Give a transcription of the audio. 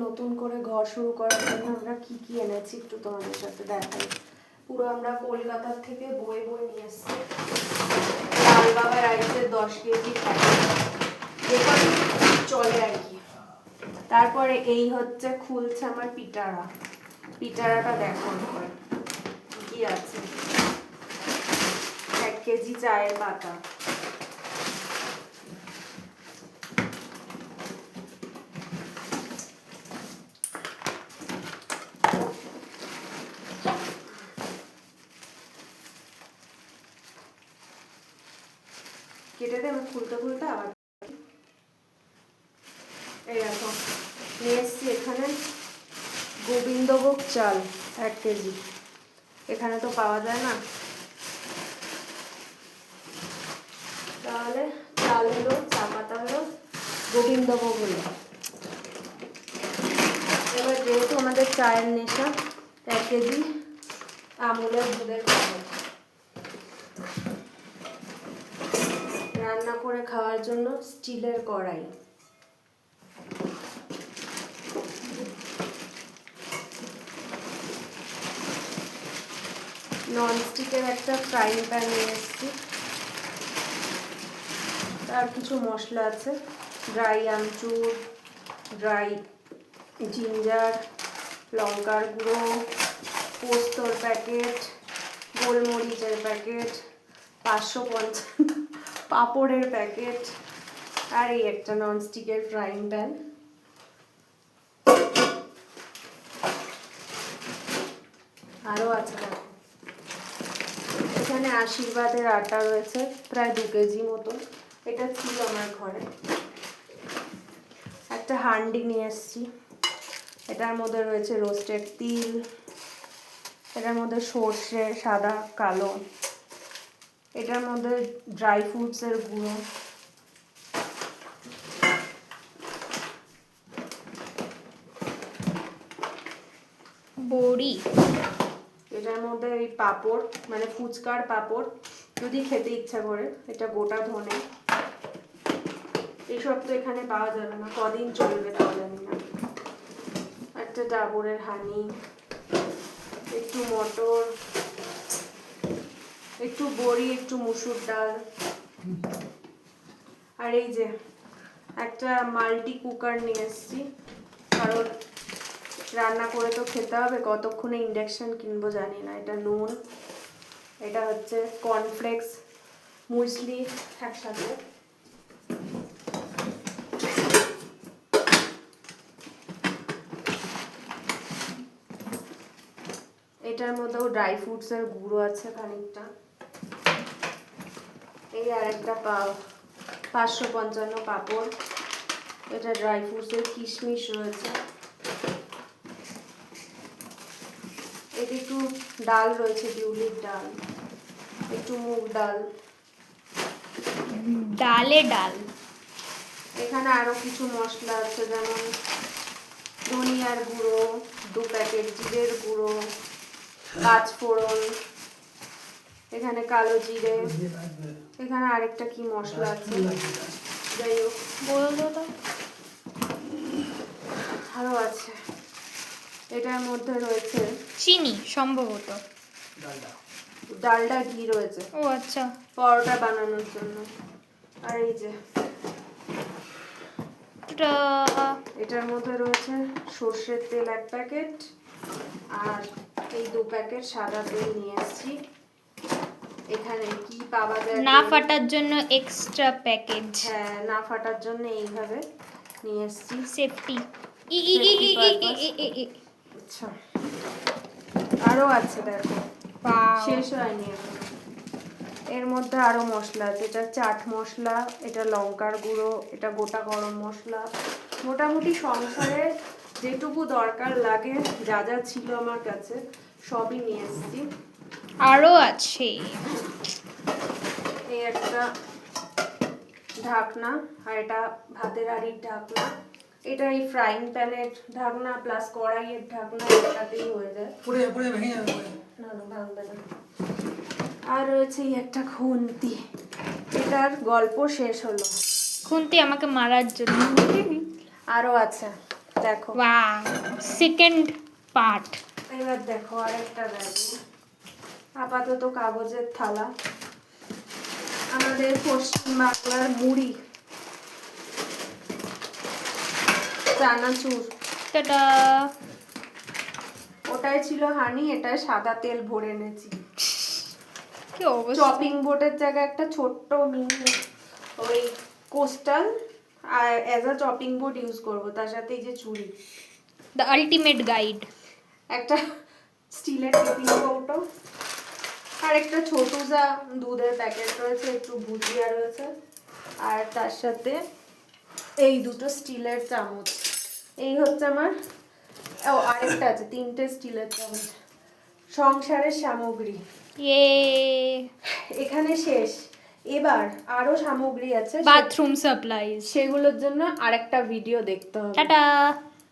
নতুন করে ঘর শুরু করার জন্য আমরা কি কি এনেছি একটু তোমাদের সাথে দেখাই। পুরো আমরা কলকাতার থেকে বয়ে বয়ে নিয়ে এসেছি লাল বাবা রাইসের 10 কেজি প্যাকেট চলে আর কি। তারপরে এই হচ্ছে খুলছে আমার পিটারাটা দেখো কি আছে, 1 কেজি চায়ের পাতা, কেটে দেবে খুলতে খুলতে আবার। এই দেখো নিয়ে এসছি এখানে গোবিন্দভোগ চাল 1 কেজি, এখানে তো পাওয়া যায় না, তাহলে চাল হলো, চা পাতা হলো, গোবিন্দভোগ হলো। এবার যেহেতু আমাদের চায়ের নেশা, 1 কেজি আমুলের দুধের প্যাকেট, রান্না করে খাওয়ার জন্য স্টিলের কড়াই, ননস্টিকের একটা ফ্রাইং প্যান নিয়ে এসেছি, আর কিছু মশলা আছে, ড্রাই আমচুর, ড্রাই জিঞ্জার, লঙ্কার গুঁড়ো, পোস্তর প্যাকেট, গোলমরিচের প্যাকেট, 550 পাঁপড়ের প্যাকেট, আর এই একটা ননস্টিকের ফ্রাইং প্যান। আরও আছে দেখো, এখানে আশীর্বাদের আটা রয়েছে প্রায় 2 কেজি মতো, এটা ছিল আমার ঘরে। একটা হান্ডি নিয়ে এসেছি, এটার মধ্যে রয়েছে রোস্টেড তিল, এটার মধ্যে সর্ষে সাদা কালো, এটার মধ্যে ড্রাই ফ্রুটসের গুঁড়ো, বড়ি, এটার মধ্যে এই পাঁপড় মানে ফুচকার পাঁপড় যদি খেতে ইচ্ছা করে, এটা গোটা ধনে, এইসব তো এখানে পাওয়া যাবে না, কদিন চলবে তাও জানি না। একটা ডাবরের হানি, একটু মটর, একটু বড়ি, একটু মুসুর ডাল, আর এই যে একটা মাল্টি কুকার নিয়ে এসেছি, কারণ রান্না করে তো খেতে হবে, কতক্ষণে ইন্ডাকশন কিনবো জানি না। এটা নুন, এটা হচ্ছে কর্নফ্লেক্স, মুসলি একসাথে, এটার মধ্যেও ড্রাই ফ্রুটসের গুঁড়ো আছে খানিকটা, এই আর একটা 555 পাঁপড়, এটা ড্রাই ফ্রুটসের কিশমিশ রয়েছে, এটা একটু ডাল রয়েছে, বিউলির ডাল, একটু মুগ ডাল, ডালে ডাল। এখানে আরো কিছু মশলা আছে, যেমন ধনিয়ার গুঁড়ো, 2 প্যাকেট জিরের গুঁড়ো, 5 ফোড়ন, এখানে কালো জিরে, এখানে আরেকটা কি মশলা আছে, যাই হোক বলতো তো আরো আছে। এটার মধ্যে রয়েছে চিনি সম্ভবত, ডালডা ঘি রয়েছে, ও আচ্ছা, পরোটা বানানোর জন্য। আর এই যে এটা এটার মধ্যে রয়েছে সর্ষের তেল 1 প্যাকেট, আর এই 2 প্যাকেট সাদা তেল নিয়ে এসেছি। এখানে কি পাওয়া যায় না ফাটার জন্য এক্সট্রা প্যাকেজ, হ্যাঁ, না ফাটার জন্য এইভাবে নিয়ে এসেছি, সেফটি। আচ্ছা আরো আছে দেখো, শেষ হয়নি এখন। এর মধ্যে আরো মশলা আছে, এটা চাট মশলা, এটা লঙ্কার গুঁড়ো, এটা গোটা গরম মশলা, মোটামুটি সংসারে যেটুকু দরকার লাগে যা যা ছিল আমার কাছে সবই নিয়ে এসেছি। আরো আছে এই একটা ঢাকনা, আর এটা ভাতের হাঁড়ির ঢাকনা, এটা এই ফ্রাইং প্যানের ঢাকনা প্লাস কড়াইয়ের ঢাকনা, একটাতেই হয়ে যায়, না না ভাঙবে না। আর রয়েছে এই একটা খুন্তি, এটার গল্প শেষ হলো। খুন্তি আমাকে মারার জন্য। আরো আছে দেখো ওয়াও, সেকেন্ড পার্ট। এবার দেখো আরেকটা দেখো, আপাতত কাগজের থালা, আমাদের পশ্চিম বাংলার মুড়ি, চানাচুর, টাটা। ওটাই ছিল হানি, এটাই সাদা তেল ভরে এনেছি। কি অবস্থা। চপিং বোর্ডের জায়গায় একটা ছোট্ট মিনি ওই কোস্টাল আর as a chopping board use করবো, তার সাথে এই যে চুড়ি, দ্য আলটিমেট গাইড। একটা স্টিলের টিফিন কৌটো, আর একটা ছোটু যা দুধের প্যাকেট রয়েছে, একটু ভুজিয়া রয়েছে, আর তার সাথে এই দুটো স্টিলের চামচ। এই হচ্ছে আমার, ও আরেকটা আছে, 3টে স্টিলের চামচ। সংসারের সামগ্রী ইয়ে, এখানে শেষ। এবার আরো সামগ্রী আছে, বাথরুম সাপ্লাইজ। সেগুলোর জন্য আরেকটা ভিডিও দেখতে হবে। টাটা।